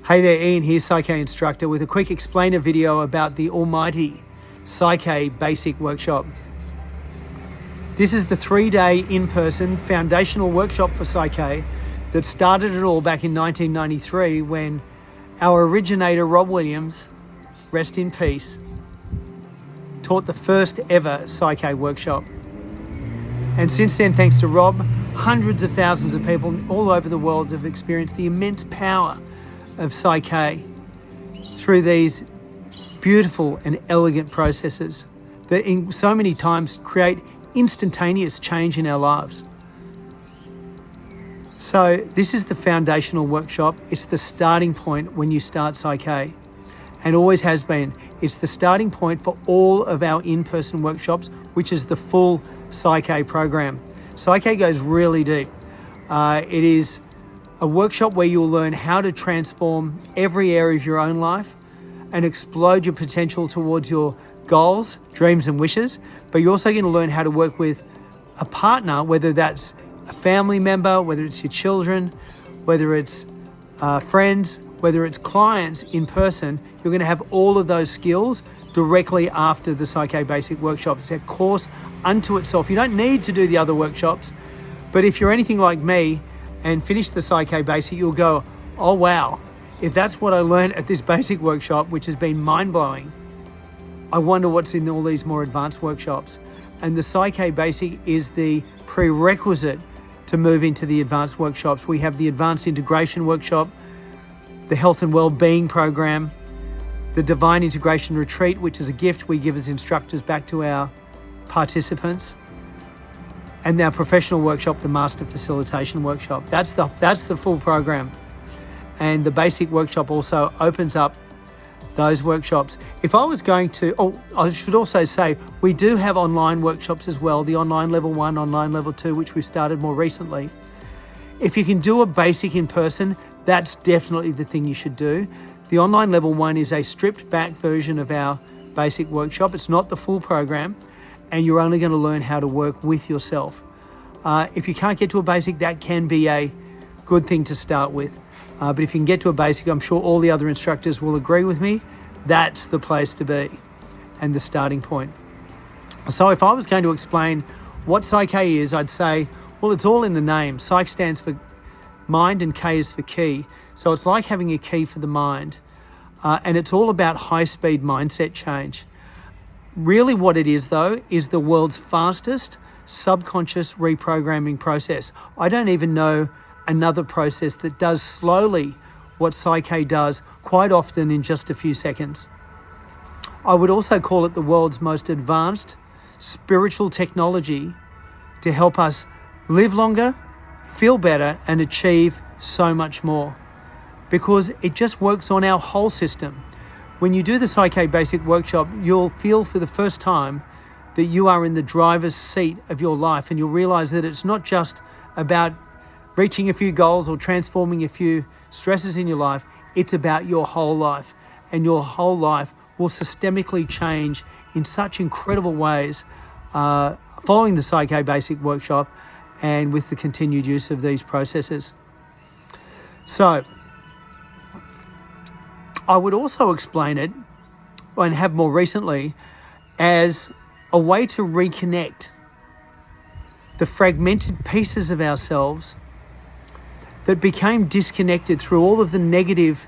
Hey there, Ian here, PSYCH-K instructor, with a quick explainer video about the almighty PSYCH-K basic workshop. This is the 3-day in-person foundational workshop for PSYCH-K that started it all back in 1993 when our originator, Rob Williams, rest in peace, taught the first ever PSYCH-K workshop. And since then, thanks to Rob, hundreds of thousands of people all over the world have experienced the immense power of PSYCH-K through these beautiful and elegant processes that in so many times create instantaneous change in our lives. So this is the foundational workshop. It's the starting point when you start PSYCH-K, and always has been. It's the starting point for all of our in-person workshops, which is the full PSYCH-K program. PSYCH-K goes really deep. It is a workshop where you'll learn how to transform every area of your own life and explode your potential towards your goals, dreams and wishes. But you're also going to learn how to work with a partner, whether that's a family member, whether it's your children, whether it's friends, whether it's clients in person. You're going to have all of those skills directly after the PSYCH-K basic workshop. It's a course unto itself. You don't need to do the other workshops, but if you're anything like me and finish the PSYCH-K basic, you'll go, oh wow, if that's what I learned at this basic workshop, which has been mind-blowing, I wonder what's in all these more advanced workshops. And the PSYCH-K basic is the prerequisite to move into the advanced workshops. We have the advanced integration workshop, the health and well-being program, the divine integration retreat, which is a gift we give as instructors back to our participants, and our professional workshop, the Master Facilitation Workshop. That's the full program. And the basic workshop also opens up those workshops. If I was going to, I should also say, we do have online workshops as well, the online level 1, online level 2, which we've started more recently. If you can do a basic in person, that's definitely the thing you should do. The online level 1 is a stripped back version of our basic workshop. It's not the full program, and you're only going to learn how to work with yourself. If you can't get to a basic, that can be a good thing to start with. But if you can get to a basic, I'm sure all the other instructors will agree with me, that's the place to be and the starting point. So if I was going to explain what PSYCH-K is, I'd say, well, it's all in the name. Psych stands for mind and K is for key. So it's like having a key for the mind. And it's all about high-speed mindset change. Really what it is, though, is the world's fastest subconscious reprogramming process. I don't even know another process that does slowly what PSYCH-K does quite often in just a few seconds. I would also call it the world's most advanced spiritual technology to help us live longer, feel better, and achieve so much more, because it just works on our whole system. When you do the PSYCH-K basic workshop, you'll feel for the first time that you are in the driver's seat of your life, and you'll realize that it's not just about reaching a few goals or transforming a few stresses in your life. It's about your whole life, and your whole life will systemically change in such incredible ways following the PSYCH-K basic workshop and with the continued use of these processes. So I would also explain it, and have more recently, as a way to reconnect the fragmented pieces of ourselves that became disconnected through all of the negative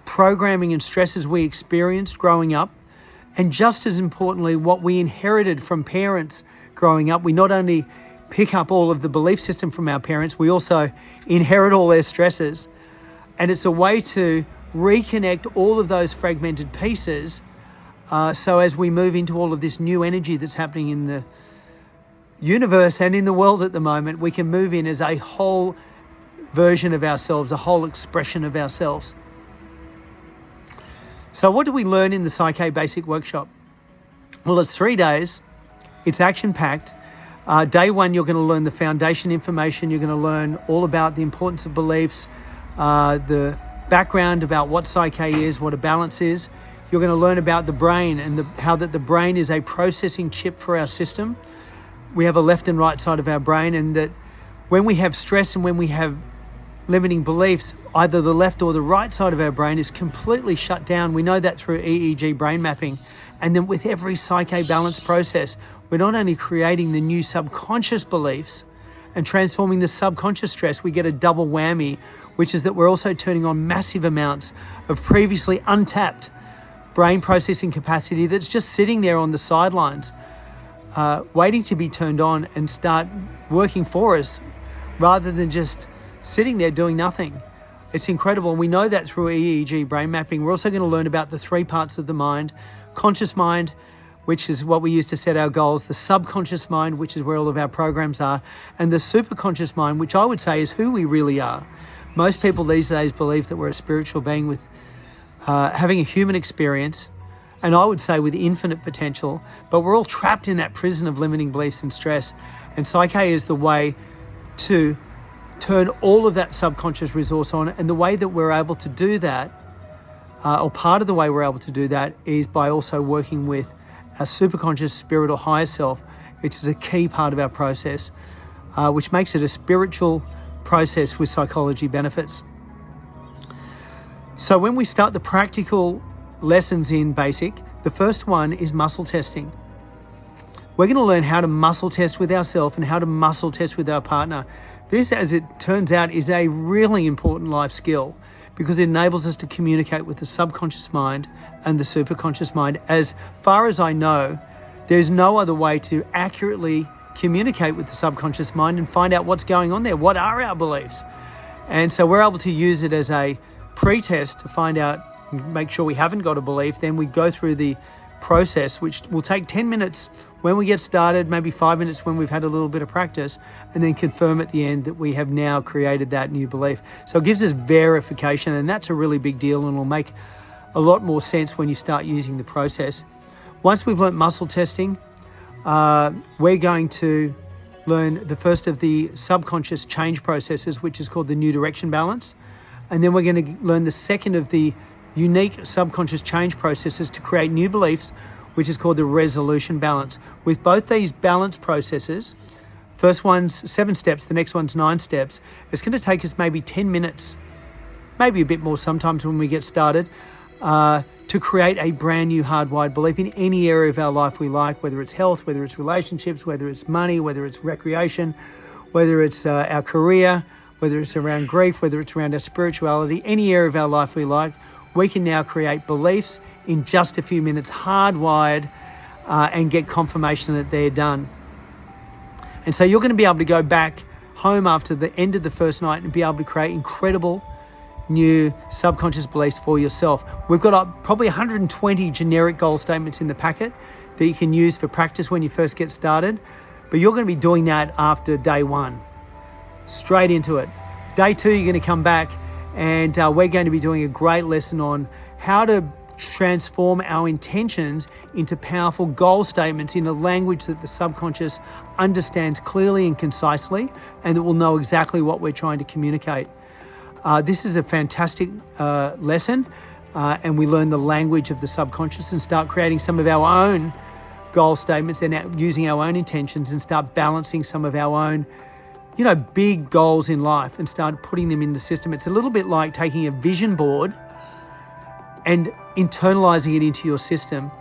programming and stresses we experienced growing up, and just as importantly, what we inherited from parents growing up. We not only pick up all of the belief system from our parents, we also inherit all their stresses. And it's a way to reconnect all of those fragmented pieces, so as we move into all of this new energy that's happening in the universe and in the world at the moment, we can move in as a whole version of ourselves, a whole expression of ourselves. So what do we learn in the PSYCH-K basic workshop? Well, it's 3 days. It's action-packed. Day 1, you're going to learn the foundation information. You're going to learn all about the importance of beliefs, the background about what PSYCH-K is, what a balance is. You're going to learn about the brain and how that the brain is a processing chip for our system. We have a left and right side of our brain, and that when we have stress and when we have limiting beliefs, either the left or the right side of our brain is completely shut down. We know that through EEG brain mapping. And then with every PSYCH-K balance process, we're not only creating the new subconscious beliefs and transforming the subconscious stress, we get a double whammy, which is that we're also turning on massive amounts of previously untapped brain processing capacity that's just sitting there on the sidelines, waiting to be turned on and start working for us, rather than just sitting there doing nothing. It's incredible. And we know that through EEG brain mapping. We're also going to learn about the three parts of the mind: conscious mind, which is what we use to set our goals; the subconscious mind, which is where all of our programs are; and the superconscious mind, which I would say is who we really are. Most people these days believe that we're a spiritual being with having a human experience, and I would say with infinite potential, but we're all trapped in that prison of limiting beliefs and stress. And PSYCH-K is the way to turn all of that subconscious resource on. And the way that we're able to do that, or part of the way we're able to do that, is by also working with our superconscious spirit or higher self, which is a key part of our process, which makes it a spiritual process with psychology benefits. So when we start the practical lessons in BASIC, the first one is muscle testing. We're going to learn how to muscle test with ourselves and how to muscle test with our partner. This, as it turns out, is a really important life skill because it enables us to communicate with the subconscious mind and the superconscious mind. As far as I know, there's no other way to accurately communicate with the subconscious mind and find out what's going on there. What are our beliefs? And so we're able to use it as a pre-test to find out, make sure we haven't got a belief. Then we go through the process, which will take 10 minutes when we get started, maybe 5 minutes when we've had a little bit of practice, and then confirm at the end that we have now created that new belief. So it gives us verification, and that's a really big deal, and will make a lot more sense when you start using the process. Once we've learnt muscle testing, we're going to learn the first of the subconscious change processes, which is called the new direction balance. And then we're going to learn the second of the unique subconscious change processes to create new beliefs, which is called the resolution balance. With both these balance processes, first one's 7 steps, the next one's 9 steps. It's going to take us maybe 10 minutes, maybe a bit more sometimes when we get started, to create a brand new hardwired belief in any area of our life we like, whether it's health, whether it's relationships, whether it's money, whether it's recreation, whether it's our career, whether it's around grief, whether it's around our spirituality, any area of our life we like. We can now create beliefs in just a few minutes, hardwired, and get confirmation that they're done. And so you're going to be able to go back home after the end of the first night and be able to create incredible new subconscious beliefs for yourself. We've got probably 120 generic goal statements in the packet that you can use for practice when you first get started, but you're going to be doing that after day 1, straight into it. Day 2, you're going to come back, and we're going to be doing a great lesson on how to transform our intentions into powerful goal statements in a language that the subconscious understands clearly and concisely, and that will know exactly what we're trying to communicate. This is a fantastic lesson, and we learn the language of the subconscious and start creating some of our own goal statements and using our own intentions, and start balancing some of our own big goals in life and start putting them in the system. It's a little bit like taking a vision board and internalizing it into your system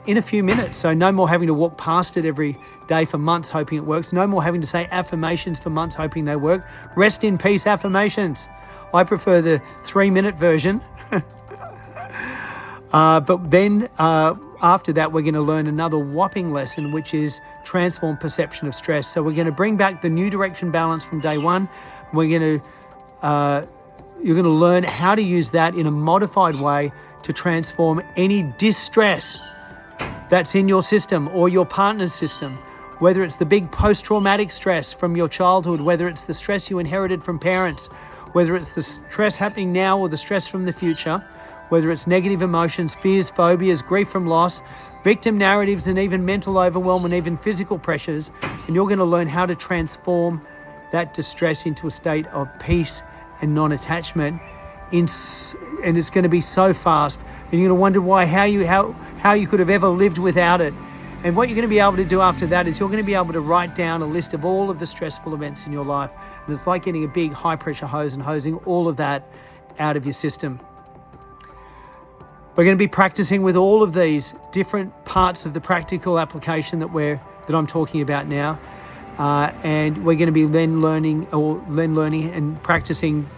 in a few minutes. So no more having to walk past it every day for months hoping it works. No more having to say affirmations for months hoping they work. Rest in peace affirmations. I prefer the 3-minute version. But then after that, we're going to learn another whopping lesson, which is transform perception of stress. So we're going to bring back the new direction balance from day 1. We're going to, you're going to learn how to use that in a modified way to transform any distress that's in your system or your partner's system, whether it's the big post-traumatic stress from your childhood, whether it's the stress you inherited from parents, whether it's the stress happening now or the stress from the future, whether it's negative emotions, fears, phobias, grief from loss, victim narratives, and even mental overwhelm and even physical pressures. And you're going to learn how to transform that distress into a state of peace and non-attachment. And it's going to be so fast. And you're going to wonder how you could have ever lived without it. And what you're going to be able to do after that is you're going to be able to write down a list of all of the stressful events in your life. And it's like getting a big high pressure hose and hosing all of that out of your system. We're going to be practicing with all of these different parts of the practical application that I'm talking about now. And we're going to be then learning and practicing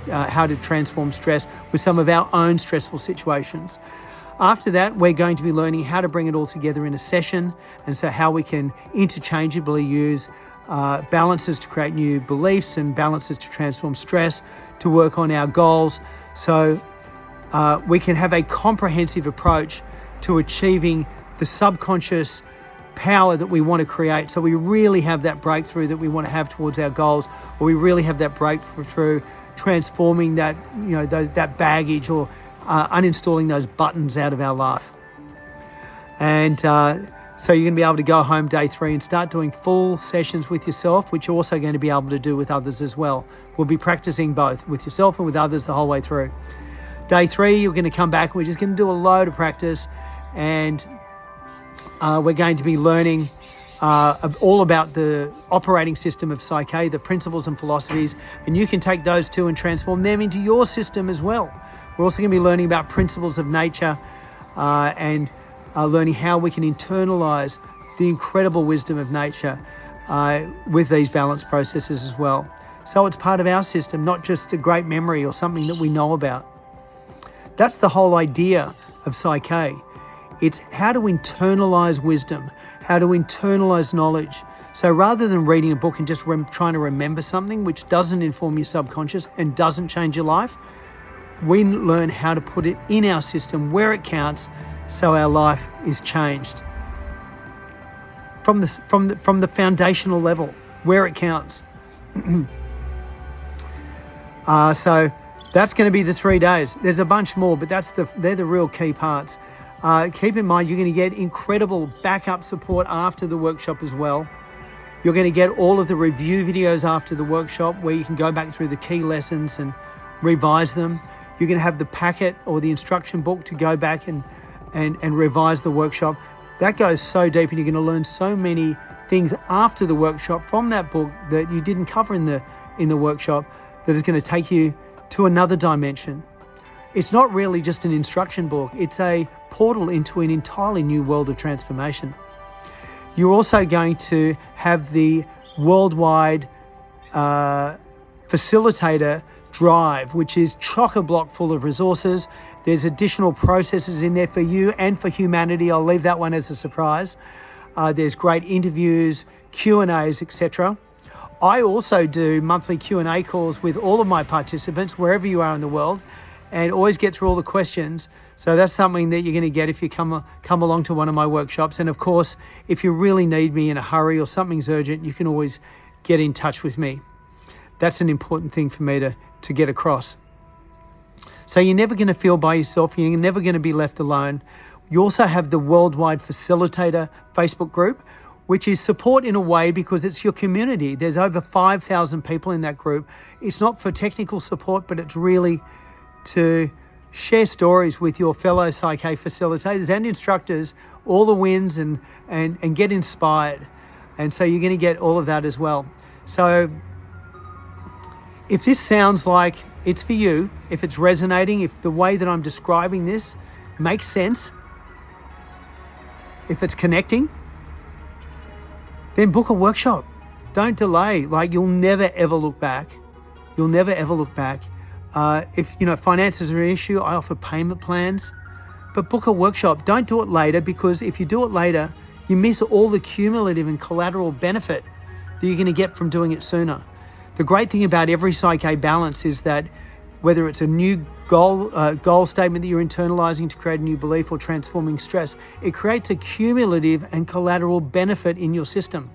how to transform stress with some of our own stressful situations. After that, we're going to be learning how to bring it all together in a session, and so how we can interchangeably use balances to create new beliefs and balances to transform stress, to work on our goals, so we can have a comprehensive approach to achieving the subconscious power that we want to create. So we really have that breakthrough that we want to have towards our goals, or we really have that breakthrough transforming that, that baggage, or uninstalling those buttons out of our life. And so you're going to be able to go home day 3 and start doing full sessions with yourself, which you're also going to be able to do with others as well. We'll be practicing both with yourself and with others the whole way through. Day 3, you're going to come back and we're just going to do a load of practice, and we're going to be learning all about the operating system of PSYCH-K, the principles and philosophies, and you can take those two and transform them into your system as well. We're also going to be learning about principles of nature and learning how we can internalize the incredible wisdom of nature with these balance processes as well. So it's part of our system, not just a great memory or something that we know about. That's the whole idea of PSYCH-K. It's how to internalize wisdom, how to internalize knowledge. So rather than reading a book and just trying to remember something which doesn't inform your subconscious and doesn't change your life, we learn how to put it in our system where it counts, so our life is changed from the foundational level where it counts. So that's going to be the 3 days. There's a bunch more, but they're the real key parts. Keep in mind, you're going to get incredible backup support after the workshop as well. You're going to get all of the review videos after the workshop where you can go back through the key lessons and revise them. You're going to have the packet or the instruction book to go back and revise the workshop. That goes so deep, and you're going to learn so many things after the workshop from that book that you didn't cover in the workshop, that is going to take you to another dimension. It's not really just an instruction book. It's a portal into an entirely new world of transformation. You're also going to have the worldwide facilitator drive, which is chock-a-block full of resources. There's additional processes in there for you and for humanity. I'll leave that one as a surprise. There's great interviews, Q&As, etc. I also do monthly Q&A calls with all of my participants, wherever you are in the world, and always get through all the questions. So that's something that you're going to get if you come along to one of my workshops. And of course, if you really need me in a hurry or something's urgent, you can always get in touch with me. That's an important thing for me to get across. So you're never going to feel by yourself. You're never going to be left alone. You also have the Worldwide Facilitator Facebook group, which is support in a way because it's your community. There's over 5,000 people in that group. It's not for technical support, but it's really to share stories with your fellow PSYCH-K facilitators and instructors, all the wins, and get inspired. And so you're going to get all of that as well. So if this sounds like it's for you, if it's resonating, if the way that I'm describing this makes sense, if it's connecting, then book a workshop. Don't delay. You'll never ever look back. You'll never ever look back. If finances are an issue, I offer payment plans, but book a workshop. Don't do it later, because if you do it later, you miss all the cumulative and collateral benefit that you're going to get from doing it sooner. The great thing about every PSYCH-K balance is that whether it's a new goal statement that you're internalizing to create a new belief, or transforming stress, it creates a cumulative and collateral benefit in your system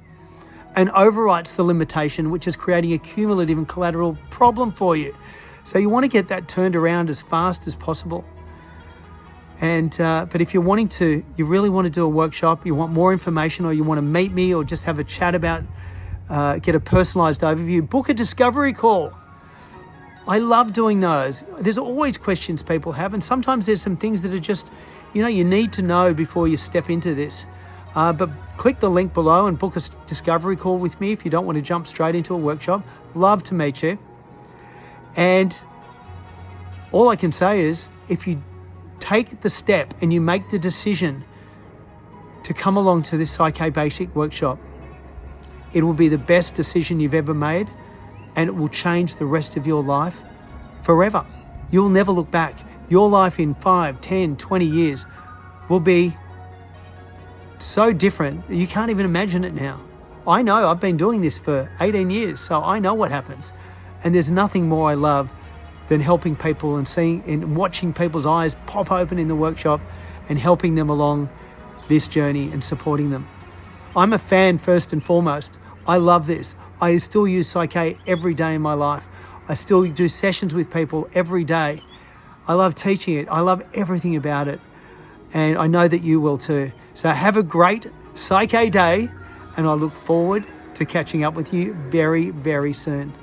and overwrites the limitation, which is creating a cumulative and collateral problem for you. So you want to get that turned around as fast as possible. And but if you're wanting to, you really want to do a workshop, you want more information, or you want to meet me, or just have a chat about, get a personalized overview, book a discovery call. I love doing those. There's always questions people have, and sometimes there's some things that are just, you need to know before you step into this. But click the link below and book a discovery call with me if you don't want to jump straight into a workshop. Love to meet you. And all I can say is, if you take the step and you make the decision to come along to this PSYCH-K Basic workshop, it will be the best decision you've ever made, and it will change the rest of your life forever. You'll never look back. Your life in 5, 10, 20 years will be so different that you can't even imagine it now. I know, I've been doing this for 18 years, so I know what happens. And there's nothing more I love than helping people and seeing and watching people's eyes pop open in the workshop and helping them along this journey and supporting them. I'm a fan first and foremost. I love this. I still use PSYCH-K every day in my life. I still do sessions with people every day. I love teaching it. I love everything about it. And I know that you will too. So have a great PSYCH-K day, and I look forward to catching up with you very, very soon.